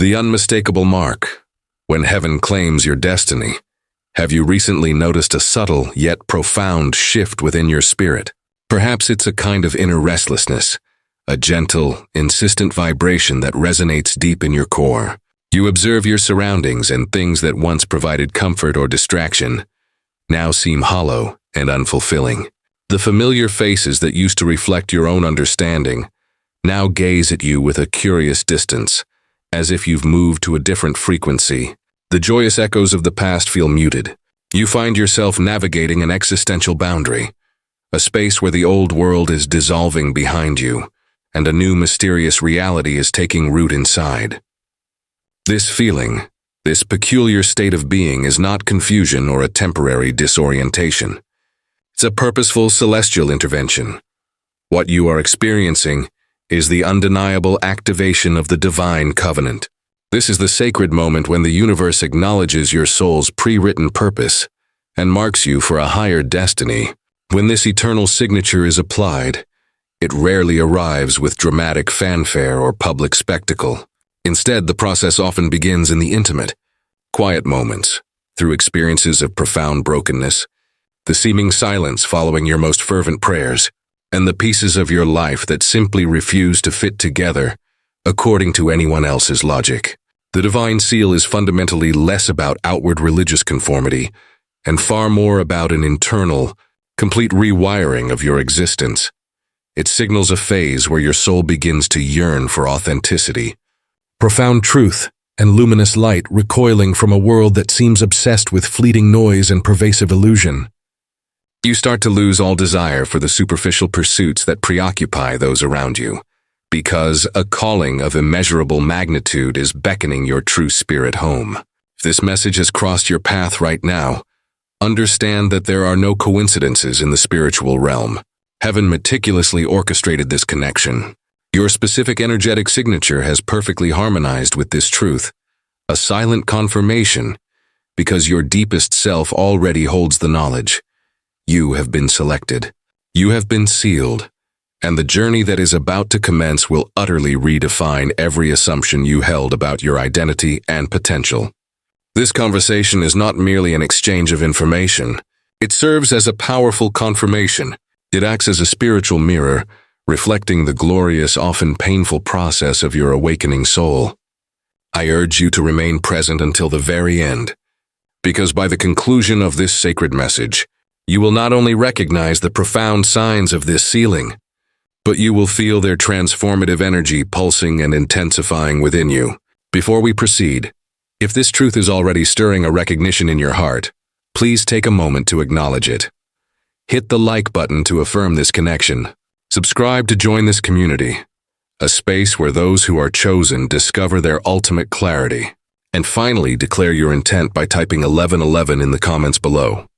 The unmistakable mark. When heaven claims your destiny, have you recently noticed a subtle yet profound shift within your spirit? Perhaps it's a kind of inner restlessness, a gentle, insistent vibration that resonates deep in your core. You observe your surroundings, and things that once provided comfort or distraction now seem hollow and unfulfilling. The familiar faces that used to reflect your own understanding now gaze at you with a curious distance, as if you've moved to a different frequency. The joyous echoes of the past feel muted. You find yourself navigating an existential boundary, a space where the old world is dissolving behind you, and a new mysterious reality is taking root inside. This feeling, this peculiar state of being, is not confusion or a temporary disorientation. It's a purposeful celestial intervention. What you are experiencing is the undeniable activation of the divine covenant. This is the sacred moment when the universe acknowledges your soul's pre-written purpose and marks you for a higher destiny. When this eternal signature is applied, it rarely arrives with dramatic fanfare or public spectacle. Instead, the process often begins in the intimate, quiet moments, through experiences of profound brokenness, the seeming silence following your most fervent prayers, and the pieces of your life that simply refuse to fit together according to anyone else's logic. The divine seal is fundamentally less about outward religious conformity and far more about an internal, complete rewiring of your existence. It signals a phase where your soul begins to yearn for authenticity, profound truth, and luminous light, recoiling from a world that seems obsessed with fleeting noise and pervasive illusion. You start to lose all desire for the superficial pursuits that preoccupy those around you, because a calling of immeasurable magnitude is beckoning your true spirit home. If this message has crossed your path right now, understand that there are no coincidences in the spiritual realm. Heaven meticulously orchestrated this connection. Your specific energetic signature has perfectly harmonized with this truth, a silent confirmation, because your deepest self already holds the knowledge. You have been selected. You have been sealed, and the journey that is about to commence will utterly redefine every assumption you held about your identity and potential. This conversation is not merely an exchange of information. It serves as a powerful confirmation. It acts as a spiritual mirror, reflecting the glorious, often painful process of your awakening soul. I urge you to remain present until the very end, because by the conclusion of this sacred message, you will not only recognize the profound signs of this sealing, but you will feel their transformative energy pulsing and intensifying within you. Before we proceed, if this truth is already stirring a recognition in your heart, please take a moment to acknowledge it. Hit the like button to affirm this connection. Subscribe to join this community, a space where those who are chosen discover their ultimate clarity. And finally, declare your intent by typing 1111 in the comments below.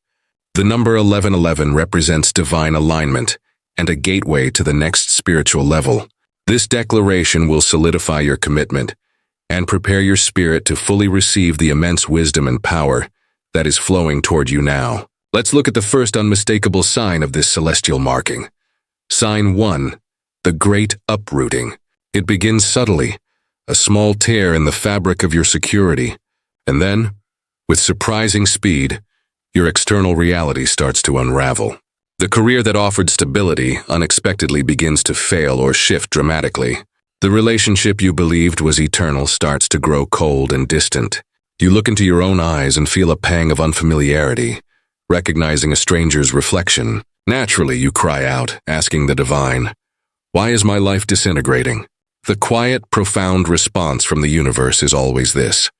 The number 1111 represents divine alignment and a gateway to the next spiritual level. This declaration will solidify your commitment and prepare your spirit to fully receive the immense wisdom and power that is flowing toward you now. Let's look at the first unmistakable sign of this celestial marking. Sign 1, the Great Uprooting. It begins subtly, a small tear in the fabric of your security, and then, with surprising speed, your external reality starts to unravel. The career that offered stability unexpectedly begins to fail or shift dramatically. The relationship you believed was eternal starts to grow cold and distant. You look into your own eyes and feel a pang of unfamiliarity, recognizing a stranger's reflection. Naturally, you cry out, asking the divine, "Why is my life disintegrating?" The quiet, profound response from the universe is always this: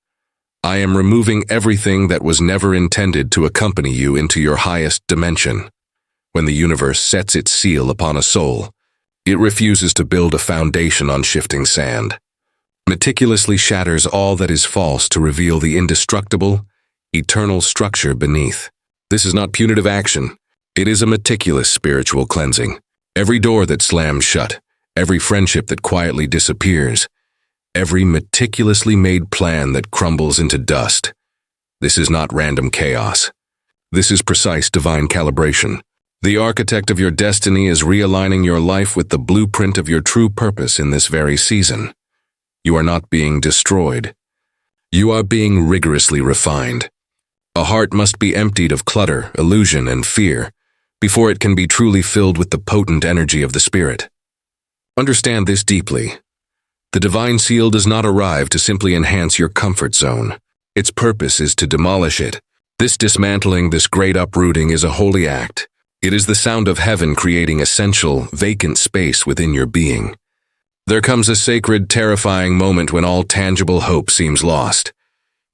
I am removing everything that was never intended to accompany you into your highest dimension. When the universe sets its seal upon a soul, it refuses to build a foundation on shifting sand. Meticulously shatters all that is false to reveal the indestructible, eternal structure beneath. This is not punitive action. It is a meticulous spiritual cleansing. Every door that slams shut, every friendship that quietly disappears, every meticulously made plan that crumbles into dust. This is not random chaos. This is precise divine calibration. The architect of your destiny is realigning your life with the blueprint of your true purpose in this very season. You are not being destroyed. You are being rigorously refined. A heart must be emptied of clutter, illusion, and fear before it can be truly filled with the potent energy of the Spirit. Understand this deeply. The divine seal does not arrive to simply enhance your comfort zone. Its purpose is to demolish it. This dismantling, this great uprooting is a holy act. It is the sound of heaven creating essential, vacant space within your being. There comes a sacred, terrifying moment when all tangible hope seems lost.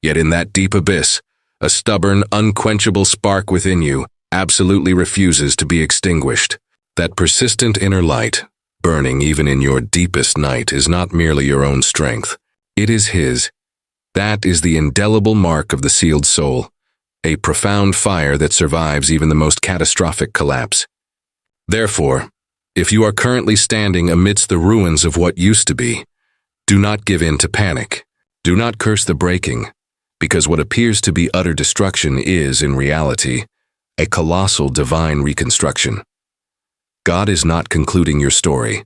Yet in that deep abyss, a stubborn, unquenchable spark within you absolutely refuses to be extinguished. That persistent inner light, burning even in your deepest night, is not merely your own strength. It is His. That is the indelible mark of the sealed soul, a profound fire that survives even the most catastrophic collapse. Therefore, if you are currently standing amidst the ruins of what used to be, do not give in to panic. Do not curse the breaking, because what appears to be utter destruction is, in reality, a colossal divine reconstruction. God is not concluding your story.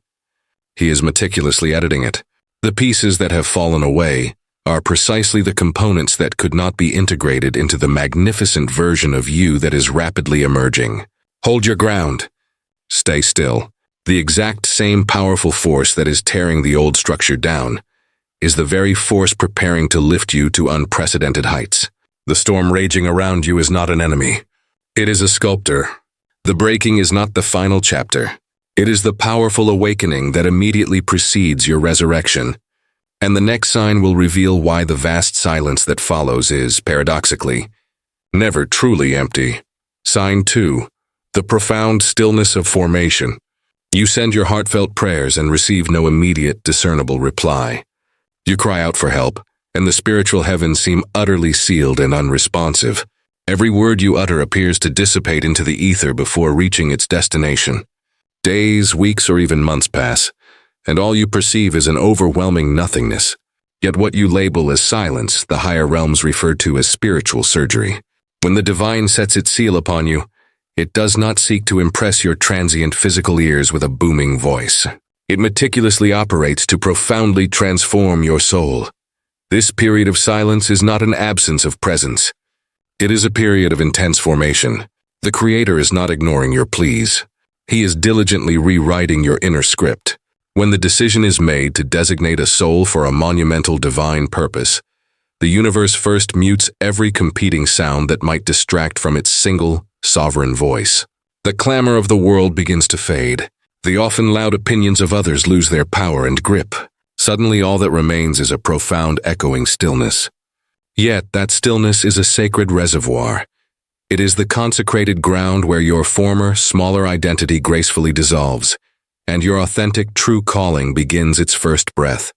He is meticulously editing it. The pieces that have fallen away are precisely the components that could not be integrated into the magnificent version of you that is rapidly emerging. Hold your ground. Stay still. The exact same powerful force that is tearing the old structure down is the very force preparing to lift you to unprecedented heights. The storm raging around you is not an enemy. It is a sculptor. The breaking is not the final chapter. It is the powerful awakening that immediately precedes your resurrection. And the next sign will reveal why the vast silence that follows is, paradoxically, never truly empty. Sign 2. The profound stillness of formation. You send your heartfelt prayers and receive no immediate, discernible reply. You cry out for help, and the spiritual heavens seem utterly sealed and unresponsive. Every word you utter appears to dissipate into the ether before reaching its destination. Days, weeks, or even months pass, and all you perceive is an overwhelming nothingness. Yet what you label as silence, the higher realms refer to as spiritual surgery. When the divine sets its seal upon you, it does not seek to impress your transient physical ears with a booming voice. It meticulously operates to profoundly transform your soul. This period of silence is not an absence of presence. It is a period of intense formation. The Creator is not ignoring your pleas. He is diligently rewriting your inner script. When the decision is made to designate a soul for a monumental divine purpose, the universe first mutes every competing sound that might distract from its single, sovereign voice. The clamor of the world begins to fade. The often loud opinions of others lose their power and grip. Suddenly all that remains is a profound echoing stillness. Yet that stillness is a sacred reservoir. It is the consecrated ground where your former, smaller identity gracefully dissolves, and your authentic, true calling begins its first breath.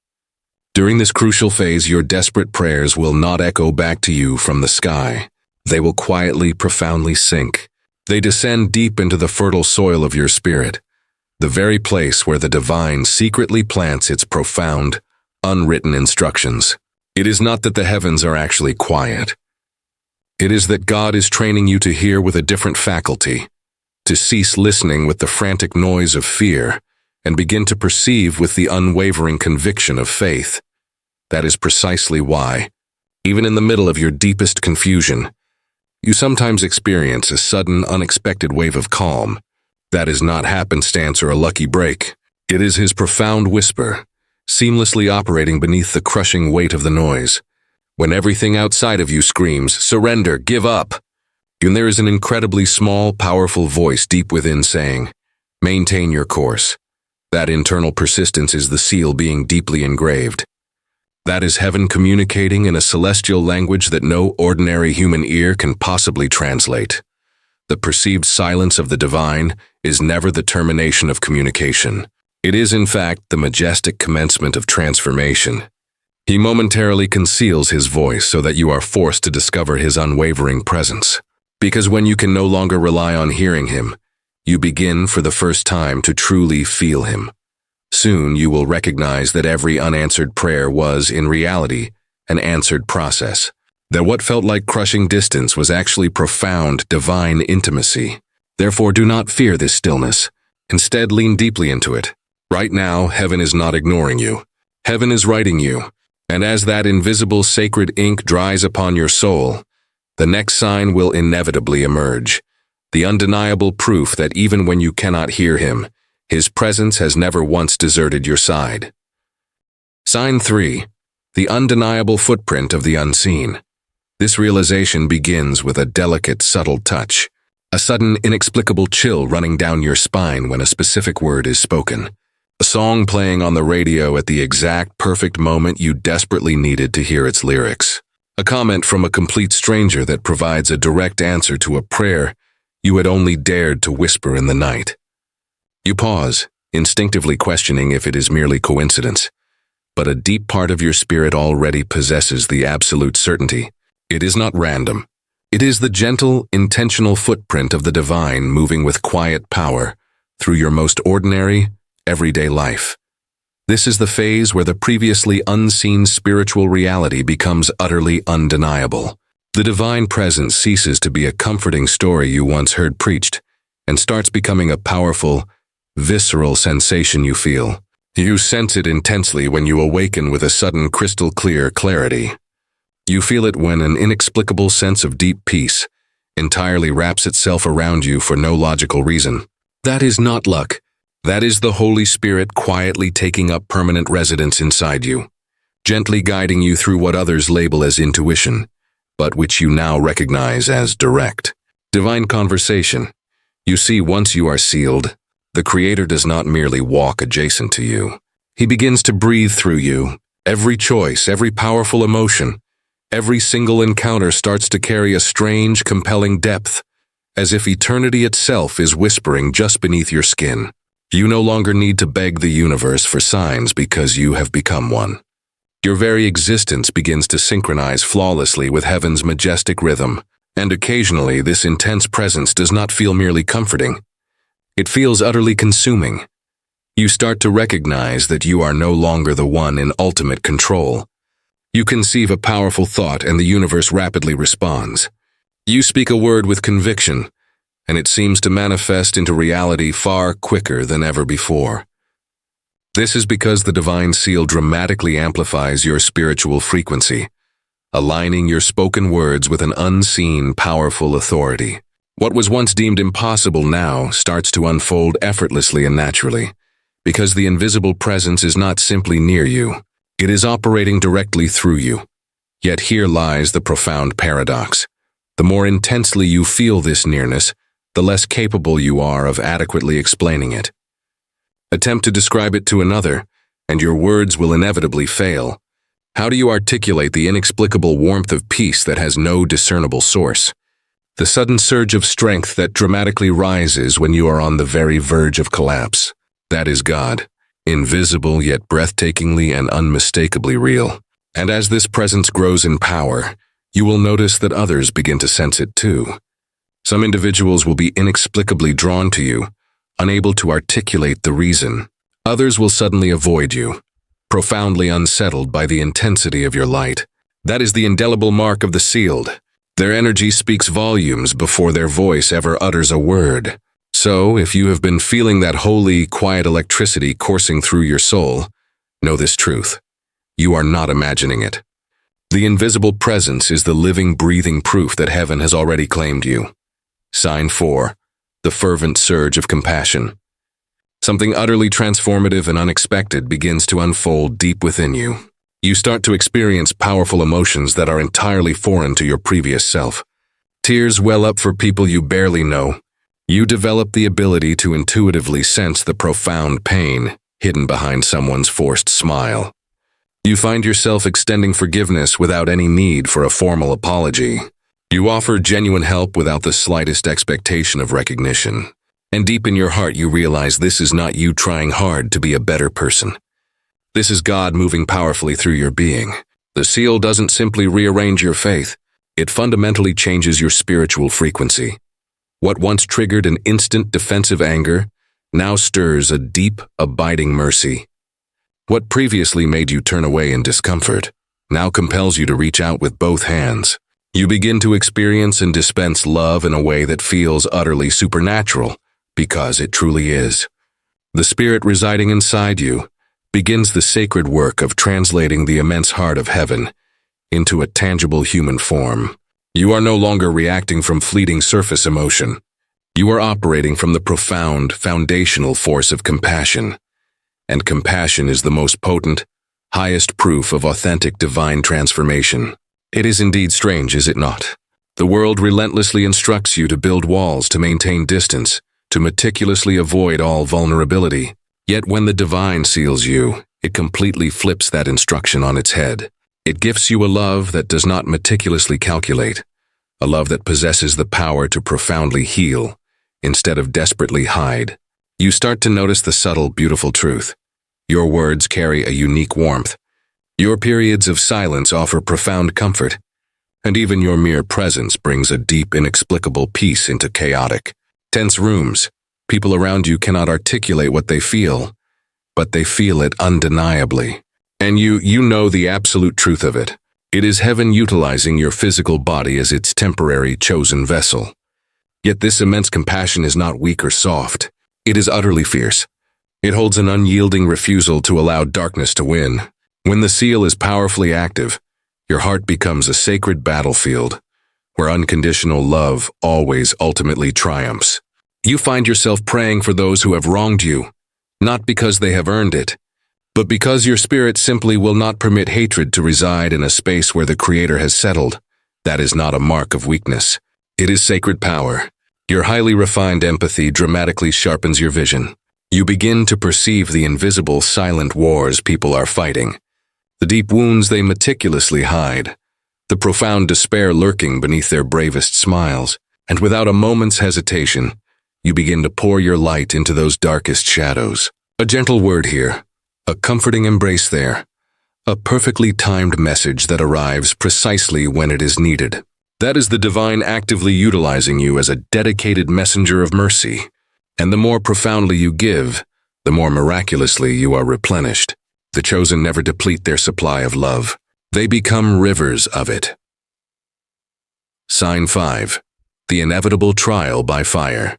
During this crucial phase, your desperate prayers will not echo back to you from the sky. They will quietly, profoundly sink. They descend deep into the fertile soil of your spirit, the very place where the divine secretly plants its profound, unwritten instructions. It is not that the heavens are actually quiet. It is that God is training you to hear with a different faculty, to cease listening with the frantic noise of fear, and begin to perceive with the unwavering conviction of faith. That is precisely why, even in the middle of your deepest confusion, you sometimes experience a sudden, unexpected wave of calm. That is not happenstance or a lucky break. It is His profound whisper, seamlessly operating beneath the crushing weight of the noise. When everything outside of you screams, "Surrender, give up," and there is an incredibly small, powerful voice deep within saying, "Maintain your course." That internal persistence is the seal being deeply engraved. That is heaven communicating in a celestial language that no ordinary human ear can possibly translate. The perceived silence of the divine is never the termination of communication. It is, in fact, the majestic commencement of transformation. He momentarily conceals His voice so that you are forced to discover His unwavering presence. Because when you can no longer rely on hearing Him, you begin for the first time to truly feel Him. Soon you will recognize that every unanswered prayer was, in reality, an answered process. That what felt like crushing distance was actually profound, divine intimacy. Therefore, do not fear this stillness. Instead, lean deeply into it. Right now, heaven is not ignoring you. Heaven is writing you, and as that invisible sacred ink dries upon your soul, the next sign will inevitably emerge, the undeniable proof that even when you cannot hear him, his presence has never once deserted your side. Sign 3. The undeniable footprint of the unseen. This realization begins with a delicate, subtle touch, a sudden, inexplicable chill running down your spine when a specific word is spoken. A song playing on the radio at the exact perfect moment you desperately needed to hear its lyrics. A comment from a complete stranger that provides a direct answer to a prayer you had only dared to whisper in the night. You pause, instinctively questioning if it is merely coincidence, but a deep part of your spirit already possesses the absolute certainty. It is not random. It is the gentle, intentional footprint of the divine moving with quiet power through your most ordinary, everyday life. This is the phase where the previously unseen spiritual reality becomes utterly undeniable. The divine presence ceases to be a comforting story you once heard preached and starts becoming a powerful, visceral sensation you feel. You sense it intensely when you awaken with a sudden crystal-clear clarity. You feel it when an inexplicable sense of deep peace entirely wraps itself around you for no logical reason. That is not luck. That is the Holy Spirit quietly taking up permanent residence inside you, gently guiding you through what others label as intuition, but which you now recognize as direct. Divine conversation. You see, once you are sealed, the Creator does not merely walk adjacent to you. He begins to breathe through you. Every choice, every powerful emotion, every single encounter starts to carry a strange, compelling depth, as if eternity itself is whispering just beneath your skin. You no longer need to beg the universe for signs because you have become one. Your very existence begins to synchronize flawlessly with heaven's majestic rhythm, and occasionally this intense presence does not feel merely comforting. It feels utterly consuming. You start to recognize that you are no longer the one in ultimate control. You conceive a powerful thought and the universe rapidly responds. You speak a word with conviction, and it seems to manifest into reality far quicker than ever before. This is because the divine seal dramatically amplifies your spiritual frequency, aligning your spoken words with an unseen, powerful authority. What was once deemed impossible now starts to unfold effortlessly and naturally, because the invisible presence is not simply near you, it is operating directly through you. Yet here lies the profound paradox. The more intensely you feel this nearness, the less capable you are of adequately explaining it. Attempt to describe it to another, and your words will inevitably fail. How do you articulate the inexplicable warmth of peace that has no discernible source? The sudden surge of strength that dramatically rises when you are on the very verge of collapse. That is God, invisible yet breathtakingly and unmistakably real. And as this presence grows in power, you will notice that others begin to sense it too. Some individuals will be inexplicably drawn to you, unable to articulate the reason. Others will suddenly avoid you, profoundly unsettled by the intensity of your light. That is the indelible mark of the sealed. Their energy speaks volumes before their voice ever utters a word. So, if you have been feeling that holy, quiet electricity coursing through your soul, know this truth. You are not imagining it. The invisible presence is the living, breathing proof that heaven has already claimed you. Sign 4. The fervent surge of compassion. Something utterly transformative and unexpected begins to unfold deep within you. You start to experience powerful emotions that are entirely foreign to your previous self. Tears well up for people you barely know. You develop the ability to intuitively sense the profound pain hidden behind someone's forced smile. You find yourself extending forgiveness without any need for a formal apology. You offer genuine help without the slightest expectation of recognition. And deep in your heart you realize this is not you trying hard to be a better person. This is God moving powerfully through your being. The seal doesn't simply rearrange your faith. It fundamentally changes your spiritual frequency. What once triggered an instant defensive anger now stirs a deep, abiding mercy. What previously made you turn away in discomfort now compels you to reach out with both hands. You begin to experience and dispense love in a way that feels utterly supernatural, because it truly is. The Spirit residing inside you, begins the sacred work of translating the immense heart of heaven into a tangible human form. You are no longer reacting from fleeting surface emotion. You are operating from the profound, foundational force of compassion. And compassion is the most potent, highest proof of authentic divine transformation. It is indeed strange, is it not? The world relentlessly instructs you to build walls, to maintain distance, to meticulously avoid all vulnerability. Yet when the divine seals you, it completely flips that instruction on its head. It gifts you a love that does not meticulously calculate, a love that possesses the power to profoundly heal, instead of desperately hide. You start to notice the subtle, beautiful truth. Your words carry a unique warmth. Your periods of silence offer profound comfort. And even your mere presence brings a deep, inexplicable peace into chaotic, tense rooms. People around you cannot articulate what they feel, but they feel it undeniably. And you know the absolute truth of it. It is heaven utilizing your physical body as its temporary chosen vessel. Yet this immense compassion is not weak or soft. It is utterly fierce. It holds an unyielding refusal to allow darkness to win. When the seal is powerfully active, your heart becomes a sacred battlefield, where unconditional love always ultimately triumphs. You find yourself praying for those who have wronged you, not because they have earned it, but because your spirit simply will not permit hatred to reside in a space where the Creator has settled. That is not a mark of weakness. It is sacred power. Your highly refined empathy dramatically sharpens your vision. You begin to perceive the invisible, silent wars people are fighting, the deep wounds they meticulously hide, the profound despair lurking beneath their bravest smiles, and without a moment's hesitation, you begin to pour your light into those darkest shadows. A gentle word here, a comforting embrace there, a perfectly timed message that arrives precisely when it is needed. That is the divine actively utilizing you as a dedicated messenger of mercy. And the more profoundly you give, the more miraculously you are replenished. The chosen never deplete their supply of love. They become rivers of it. Sign 5. The inevitable trial by fire.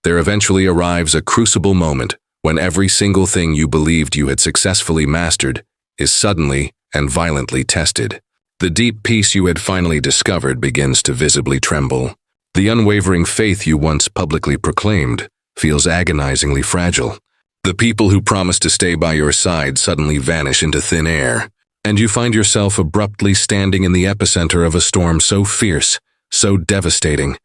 There eventually arrives a crucible moment when every single thing you believed you had successfully mastered is suddenly and violently tested. The deep peace you had finally discovered begins to visibly tremble. The unwavering faith you once publicly proclaimed feels agonizingly fragile. The people who promised to stay by your side suddenly vanish into thin air, and you find yourself abruptly standing in the epicenter of a storm so fierce, so devastating,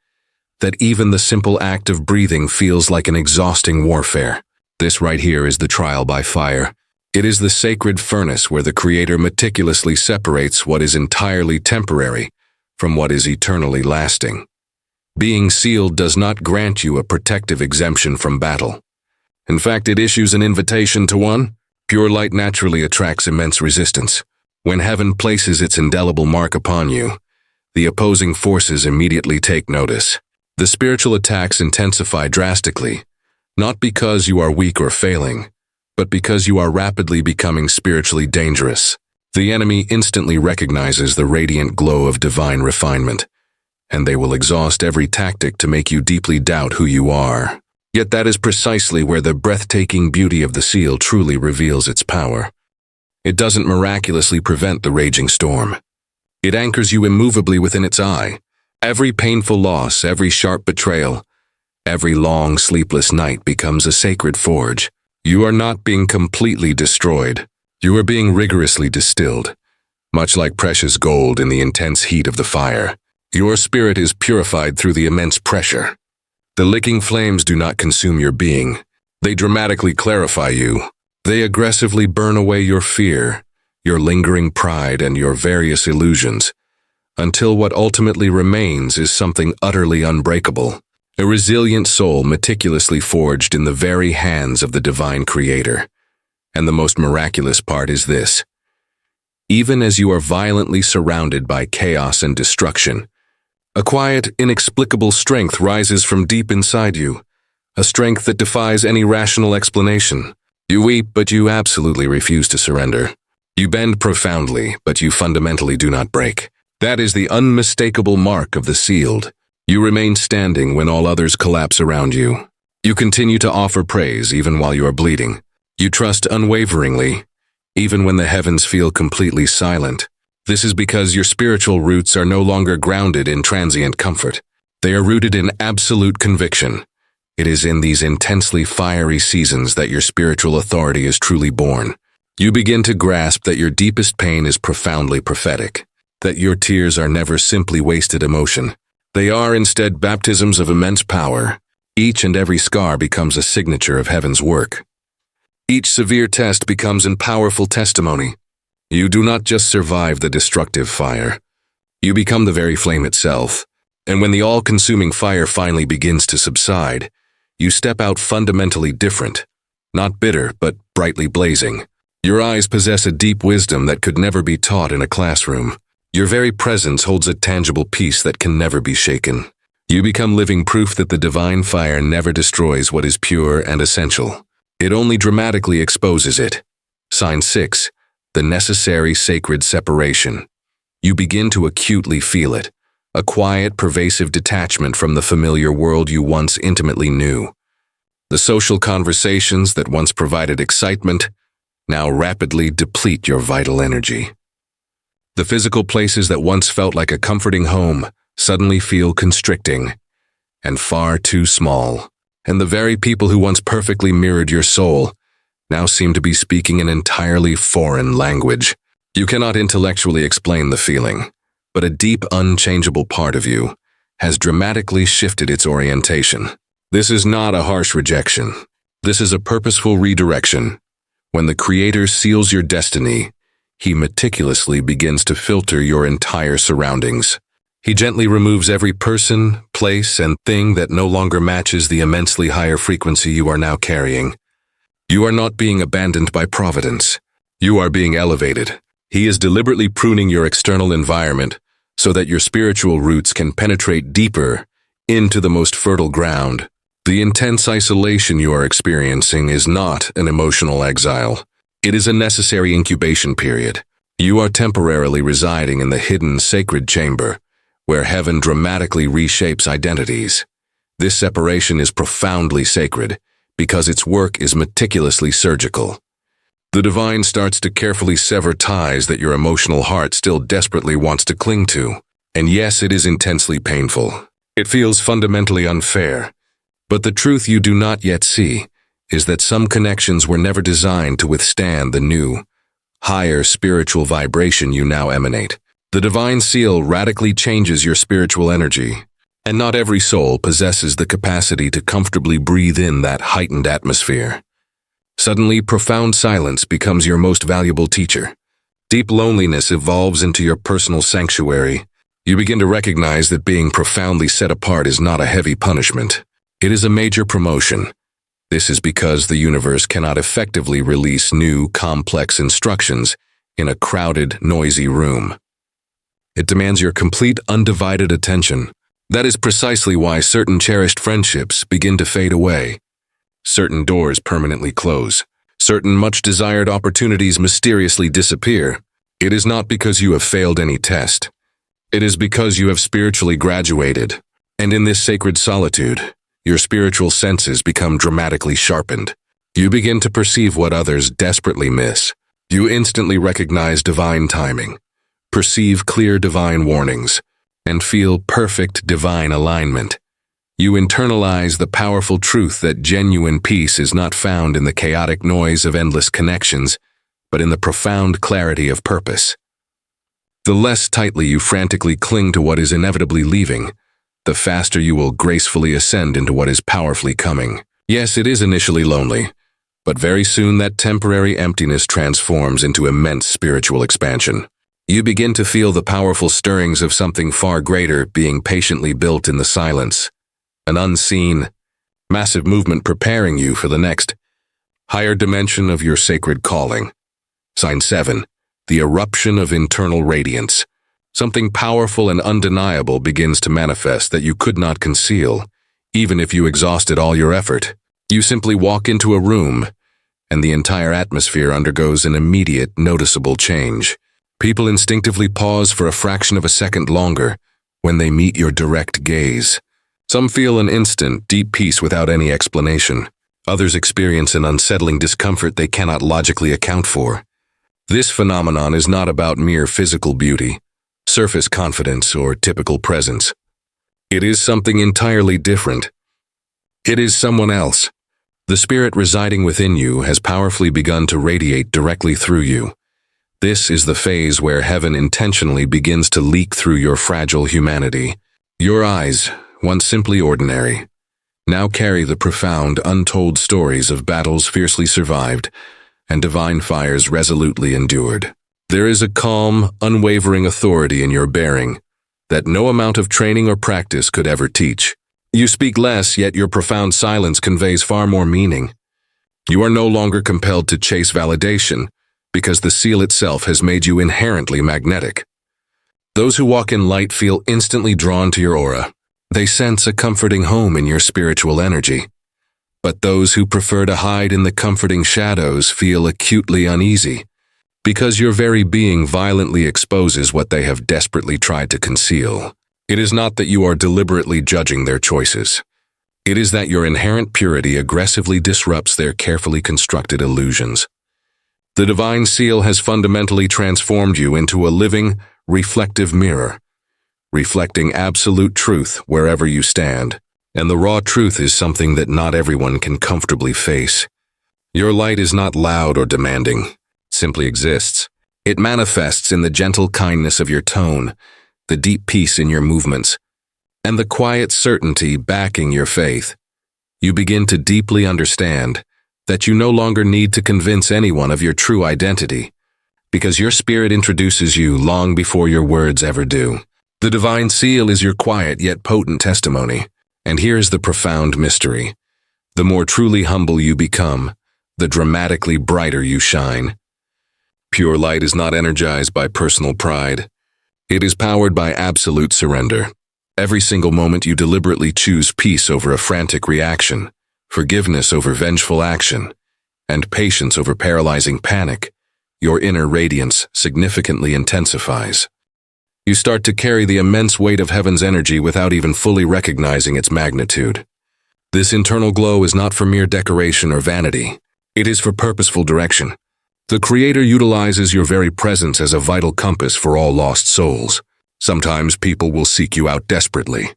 that even the simple act of breathing feels like an exhausting warfare. This right here is the trial by fire. It is the sacred furnace where the Creator meticulously separates what is entirely temporary from what is eternally lasting. Being sealed does not grant you a protective exemption from battle. In fact, it issues an invitation to one. Pure light naturally attracts immense resistance. When heaven places its indelible mark upon you, the opposing forces immediately take notice. The spiritual attacks intensify drastically, not because you are weak or failing, but because you are rapidly becoming spiritually dangerous. The enemy instantly recognizes the radiant glow of divine refinement, and they will exhaust every tactic to make you deeply doubt who you are. Yet that is precisely where the breathtaking beauty of the seal truly reveals its power. It doesn't miraculously prevent the raging storm. It anchors you immovably within its eye. Every painful loss, every sharp betrayal, every long sleepless night becomes a sacred forge. You are not being completely destroyed. You are being rigorously distilled, much like precious gold in the intense heat of the fire. Your spirit is purified through the immense pressure. The licking flames do not consume your being. They dramatically clarify you. They aggressively burn away your fear, your lingering pride, and your various illusions, until what ultimately remains is something utterly unbreakable. A resilient soul meticulously forged in the very hands of the divine Creator. And the most miraculous part is this. Even as you are violently surrounded by chaos and destruction, a quiet, inexplicable strength rises from deep inside you, a strength that defies any rational explanation. You weep, but you absolutely refuse to surrender. You bend profoundly, but you fundamentally do not break. That is the unmistakable mark of the sealed. You remain standing when all others collapse around you. You continue to offer praise even while you are bleeding. You trust unwaveringly, even when the heavens feel completely silent. This is because your spiritual roots are no longer grounded in transient comfort. They are rooted in absolute conviction. It is in these intensely fiery seasons that your spiritual authority is truly born. You begin to grasp that your deepest pain is profoundly prophetic, that your tears are never simply wasted emotion. They are instead baptisms of immense power. Each and every scar becomes a signature of heaven's work. Each severe test becomes a powerful testimony. You do not just survive the destructive fire. You become the very flame itself. And when the all-consuming fire finally begins to subside, you step out fundamentally different, not bitter, but brightly blazing. Your eyes possess a deep wisdom that could never be taught in a classroom. Your very presence holds a tangible peace that can never be shaken. You become living proof that the divine fire never destroys what is pure and essential. It only dramatically exposes it. Sign 6, the necessary sacred separation. You begin to acutely feel it, a quiet, pervasive detachment from the familiar world you once intimately knew. The social conversations that once provided excitement now rapidly deplete your vital energy. The physical places that once felt like a comforting home suddenly feel constricting and far too small. And the very people who once perfectly mirrored your soul now seem to be speaking an entirely foreign language. You cannot intellectually explain the feeling, but a deep, unchangeable part of you has dramatically shifted its orientation. This is not a harsh rejection. This is a purposeful redirection. When the Creator seals your destiny, He meticulously begins to filter your entire surroundings. He gently removes every person, place, and thing that no longer matches the immensely higher frequency you are now carrying. You are not being abandoned by Providence. You are being elevated. He is deliberately pruning your external environment so that your spiritual roots can penetrate deeper into the most fertile ground. The intense isolation you are experiencing is not an emotional exile. It is a necessary incubation period. You are temporarily residing in the hidden sacred chamber, where heaven dramatically reshapes identities. This separation is profoundly sacred because its work is meticulously surgical. The divine starts to carefully sever ties that your emotional heart still desperately wants to cling to. And yes, it is intensely painful. It feels fundamentally unfair. But the truth you do not yet see is that some connections were never designed to withstand the new, higher spiritual vibration you now emanate. The divine seal radically changes your spiritual energy, and not every soul possesses the capacity to comfortably breathe in that heightened atmosphere. Suddenly, profound silence becomes your most valuable teacher. Deep loneliness evolves into your personal sanctuary. You begin to recognize that being profoundly set apart is not a heavy punishment. It is a major promotion. This is because the universe cannot effectively release new, complex instructions in a crowded, noisy room. It demands your complete, undivided attention. That is precisely why certain cherished friendships begin to fade away. Certain doors permanently close. Certain much-desired opportunities mysteriously disappear. It is not because you have failed any test. It is because you have spiritually graduated. And in this sacred solitude, your spiritual senses become dramatically sharpened. You begin to perceive what others desperately miss. You instantly recognize divine timing, perceive clear divine warnings, and feel perfect divine alignment. You internalize the powerful truth that genuine peace is not found in the chaotic noise of endless connections, but in the profound clarity of purpose. The less tightly you frantically cling to what is inevitably leaving, the faster you will gracefully ascend into what is powerfully coming. Yes, it is initially lonely, but very soon that temporary emptiness transforms into immense spiritual expansion. You begin to feel the powerful stirrings of something far greater being patiently built in the silence. An unseen, massive movement preparing you for the next higher dimension of your sacred calling. Sign 7, the eruption of internal radiance. Something powerful and undeniable begins to manifest that you could not conceal, even if you exhausted all your effort. You simply walk into a room, and the entire atmosphere undergoes an immediate, noticeable change. People instinctively pause for a fraction of a second longer when they meet your direct gaze. Some feel an instant, deep peace without any explanation. Others experience an unsettling discomfort they cannot logically account for. This phenomenon is not about mere physical beauty, surface confidence, or typical presence. It is something entirely different. It is someone else. The spirit residing within you has powerfully begun to radiate directly through you. This is the phase where heaven intentionally begins to leak through your fragile humanity. Your eyes, once simply ordinary, now carry the profound, untold stories of battles fiercely survived and divine fires resolutely endured. There is a calm, unwavering authority in your bearing that no amount of training or practice could ever teach. You speak less, yet your profound silence conveys far more meaning. You are no longer compelled to chase validation, because the seal itself has made you inherently magnetic. Those who walk in light feel instantly drawn to your aura. They sense a comforting home in your spiritual energy. But those who prefer to hide in the comforting shadows feel acutely uneasy, because your very being violently exposes what they have desperately tried to conceal. It is not that you are deliberately judging their choices. It is that your inherent purity aggressively disrupts their carefully constructed illusions. The divine seal has fundamentally transformed you into a living, reflective mirror, reflecting absolute truth wherever you stand. And the raw truth is something that not everyone can comfortably face. Your light is not loud or demanding. It simply exists. It manifests in the gentle kindness of your tone, the deep peace in your movements, and the quiet certainty backing your faith. You begin to deeply understand that you no longer need to convince anyone of your true identity, because your spirit introduces you long before your words ever do. The divine seal is your quiet yet potent testimony. And here is the profound mystery. The more truly humble you become, the dramatically brighter you shine. Pure light is not energized by personal pride. It is powered by absolute surrender. Every single moment you deliberately choose peace over a frantic reaction, forgiveness over vengeful action, and patience over paralyzing panic, your inner radiance significantly intensifies. You start to carry the immense weight of heaven's energy without even fully recognizing its magnitude. This internal glow is not for mere decoration or vanity. It is for purposeful direction. The Creator utilizes your very presence as a vital compass for all lost souls. Sometimes people will seek you out desperately,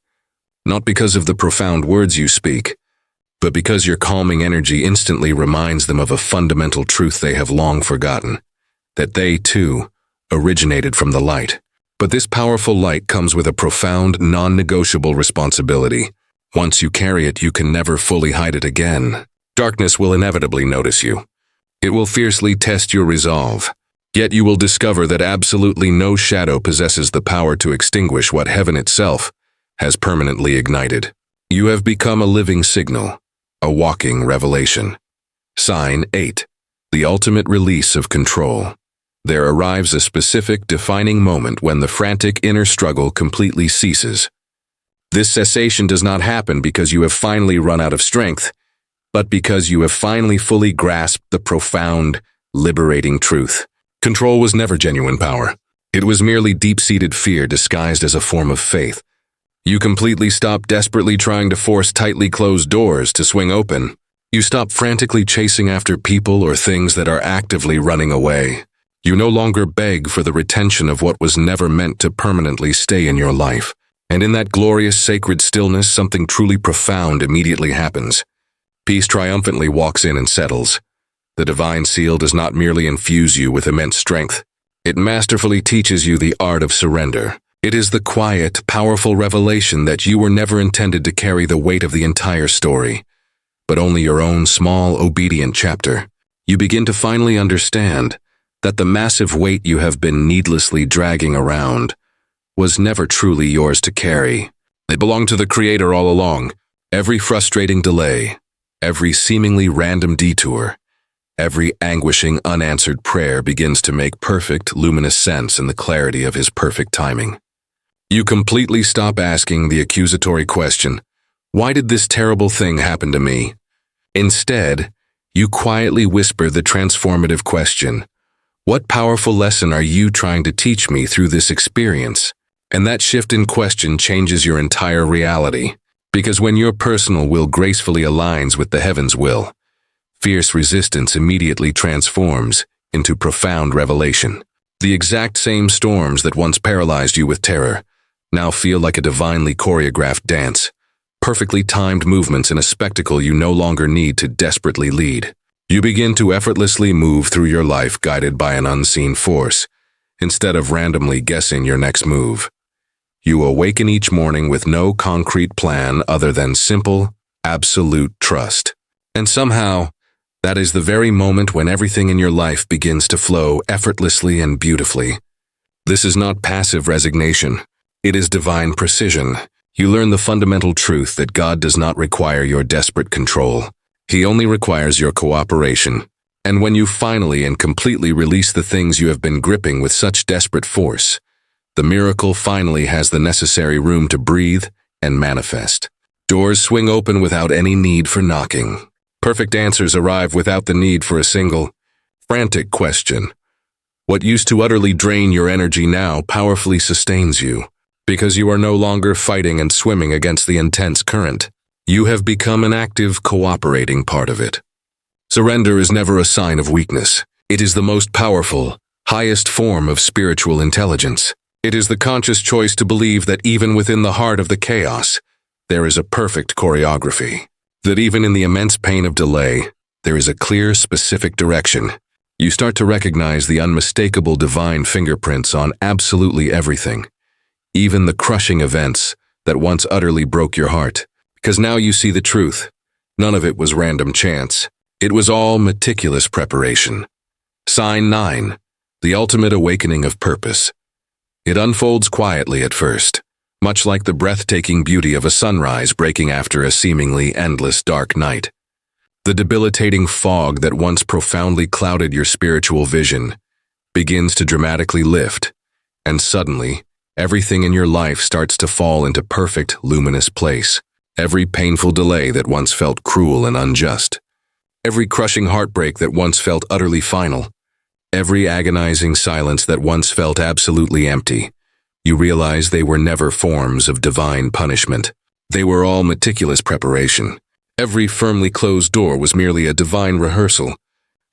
not because of the profound words you speak, but because your calming energy instantly reminds them of a fundamental truth they have long forgotten, that they, too, originated from the light. But this powerful light comes with a profound, non-negotiable responsibility. Once you carry it, you can never fully hide it again. Darkness will inevitably notice you. It will fiercely test your resolve. Yet you will discover that absolutely no shadow possesses the power to extinguish what heaven itself has permanently ignited. You have become a living signal, a walking revelation. Sign 8. The ultimate release of control. There arrives a specific, defining moment when the frantic inner struggle completely ceases. This cessation does not happen because you have finally run out of strength, but because you have finally fully grasped the profound, liberating truth. Control was never genuine power. It was merely deep-seated fear disguised as a form of faith. You completely stop desperately trying to force tightly closed doors to swing open. You stop frantically chasing after people or things that are actively running away. You no longer beg for the retention of what was never meant to permanently stay in your life. And in that glorious sacred stillness, something truly profound immediately happens. Peace triumphantly walks in and settles. The divine seal does not merely infuse you with immense strength. It masterfully teaches you the art of surrender. It is the quiet, powerful revelation that you were never intended to carry the weight of the entire story, but only your own small, obedient chapter. You begin to finally understand that the massive weight you have been needlessly dragging around was never truly yours to carry. It belonged to the Creator all along. Every frustrating delay, every seemingly random detour, every anguishing unanswered prayer begins to make perfect, luminous sense in the clarity of His perfect timing. You completely stop asking the accusatory question, "Why did this terrible thing happen to me?" Instead, you quietly whisper the transformative question, "What powerful lesson are you trying to teach me through this experience?" And that shift in question changes your entire reality, because when your personal will gracefully aligns with the heaven's will, Fierce resistance immediately transforms into profound revelation. The exact same storms that once paralyzed you with terror now feel like a divinely choreographed dance, perfectly timed movements in a spectacle you no longer need to desperately lead. You begin to effortlessly move through your life guided by an unseen force, instead of randomly guessing your next move. You awaken each morning with no concrete plan other than simple, absolute trust. And somehow, that is the very moment when everything in your life begins to flow effortlessly and beautifully. This is not passive resignation. It is divine precision. You learn the fundamental truth that God does not require your desperate control. He only requires your cooperation. And when you finally and completely release the things you have been gripping with such desperate force, the miracle finally has the necessary room to breathe and manifest. Doors swing open without any need for knocking. Perfect answers arrive without the need for a single, frantic question. What used to utterly drain your energy now powerfully sustains you, because you are no longer fighting and swimming against the intense current. You have become an active, cooperating part of it. Surrender is never a sign of weakness. It is the most powerful, highest form of spiritual intelligence. It is the conscious choice to believe that even within the heart of the chaos, there is a perfect choreography. That even in the immense pain of delay, there is a clear, specific direction. You start to recognize the unmistakable divine fingerprints on absolutely everything, even the crushing events that once utterly broke your heart. Because now you see the truth. None of it was random chance. It was all meticulous preparation. Sign 9, the ultimate awakening of purpose. It unfolds quietly at first, much like the breathtaking beauty of a sunrise breaking after a seemingly endless dark night. The debilitating fog that once profoundly clouded your spiritual vision begins to dramatically lift, and suddenly, everything in your life starts to fall into perfect, luminous place. Every painful delay that once felt cruel and unjust. Every crushing heartbreak that once felt utterly final. Every agonizing silence that once felt absolutely empty. You realize they were never forms of divine punishment. They were all meticulous preparation. Every firmly closed door was merely a divine rehearsal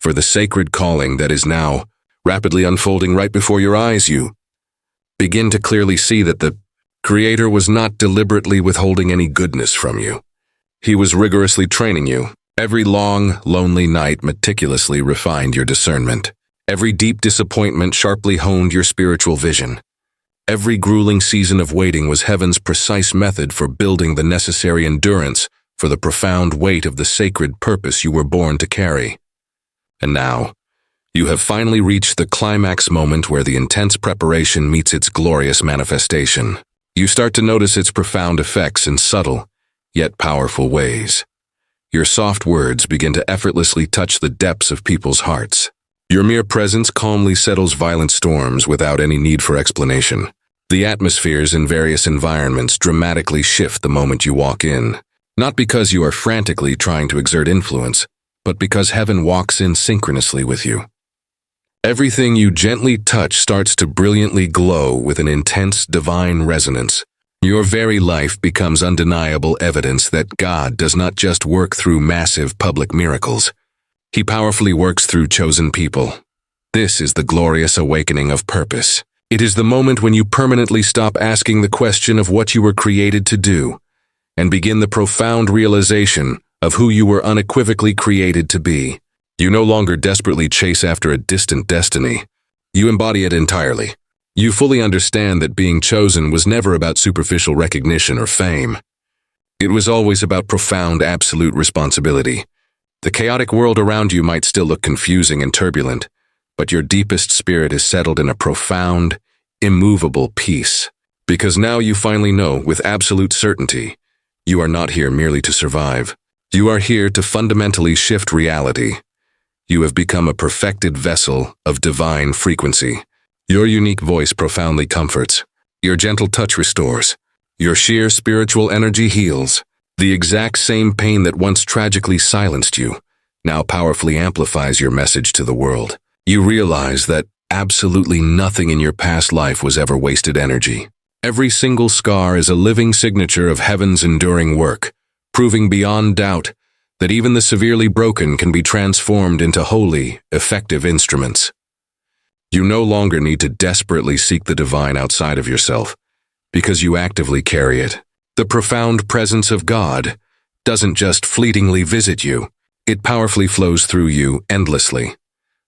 for the sacred calling that is now rapidly unfolding right before your eyes. You begin to clearly see that the Creator was not deliberately withholding any goodness from you. He was rigorously training you. Every long, lonely night meticulously refined your discernment. Every deep disappointment sharply honed your spiritual vision. Every grueling season of waiting was heaven's precise method for building the necessary endurance for the profound weight of the sacred purpose you were born to carry. And now, you have finally reached the climax moment where the intense preparation meets its glorious manifestation. You start to notice its profound effects in subtle, yet powerful ways. Your soft words begin to effortlessly touch the depths of people's hearts. Your mere presence calmly settles violent storms without any need for explanation. The atmospheres in various environments dramatically shift the moment you walk in, not because you are frantically trying to exert influence, but because heaven walks in synchronously with you. Everything you gently touch starts to brilliantly glow with an intense divine resonance. Your very life becomes undeniable evidence that God does not just work through massive public miracles. He powerfully works through chosen people. This is the glorious awakening of purpose. It is the moment when you permanently stop asking the question of what you were created to do and begin the profound realization of who you were unequivocally created to be. You no longer desperately chase after a distant destiny. You embody it entirely. You fully understand that being chosen was never about superficial recognition or fame. It was always about profound, absolute responsibility. The chaotic world around you might still look confusing and turbulent, but your deepest spirit is settled in a profound, immovable peace. Because now you finally know with absolute certainty, you are not here merely to survive. You are here to fundamentally shift reality. You have become a perfected vessel of divine frequency. Your unique voice profoundly comforts. Your gentle touch restores. Your sheer spiritual energy heals. The exact same pain that once tragically silenced you now powerfully amplifies your message to the world. You realize that absolutely nothing in your past life was ever wasted energy. Every single scar is a living signature of heaven's enduring work, proving beyond doubt that even the severely broken can be transformed into holy, effective instruments. You no longer need to desperately seek the divine outside of yourself, because you actively carry it. The profound presence of God doesn't just fleetingly visit you, it powerfully flows through you endlessly.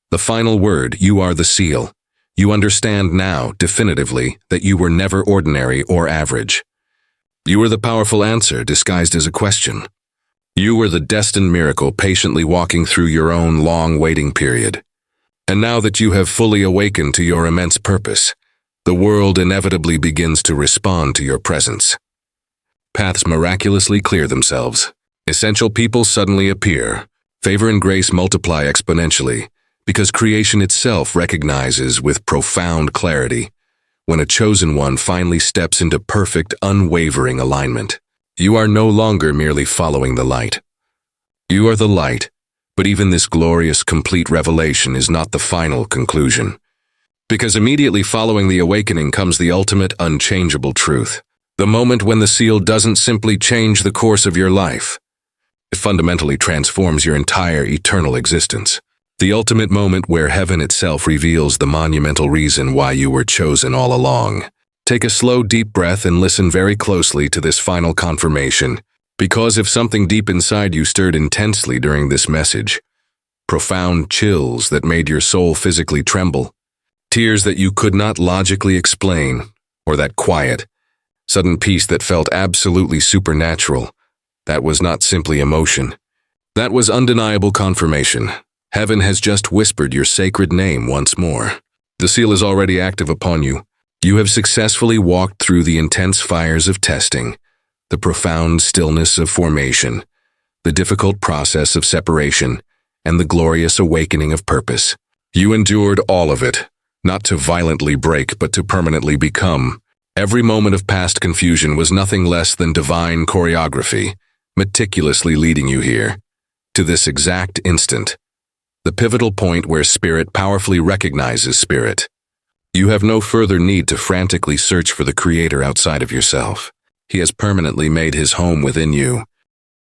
The final word, you are the seal. You understand now, definitively, that you were never ordinary or average. You were the powerful answer disguised as a question. You were the destined miracle patiently walking through your own long waiting period. And now that you have fully awakened to your immense purpose, the world inevitably begins to respond to your presence. Paths miraculously clear themselves. Essential people suddenly appear. Favor and grace multiply exponentially, because creation itself recognizes with profound clarity when a chosen one finally steps into perfect, unwavering alignment. You are no longer merely following the light. You are the light, but even this glorious, complete revelation is not the final conclusion. Because immediately following the awakening comes the ultimate, unchangeable truth. The moment when the seal doesn't simply change the course of your life. It fundamentally transforms your entire eternal existence. The ultimate moment where heaven itself reveals the monumental reason why you were chosen all along. Take a slow, deep breath and listen very closely to this final confirmation, because if something deep inside you stirred intensely during this message, profound chills that made your soul physically tremble, tears that you could not logically explain, or that quiet, sudden peace that felt absolutely supernatural, that was not simply emotion. That was undeniable confirmation. Heaven has just whispered your sacred name once more. The seal is already active upon you. You have successfully walked through the intense fires of testing, the profound stillness of formation, the difficult process of separation, and the glorious awakening of purpose. You endured all of it, not to violently break but to permanently become. Every moment of past confusion was nothing less than divine choreography, meticulously leading you here, to this exact instant. The pivotal point where spirit powerfully recognizes spirit. You have no further need to frantically search for the Creator outside of yourself. He has permanently made his home within you,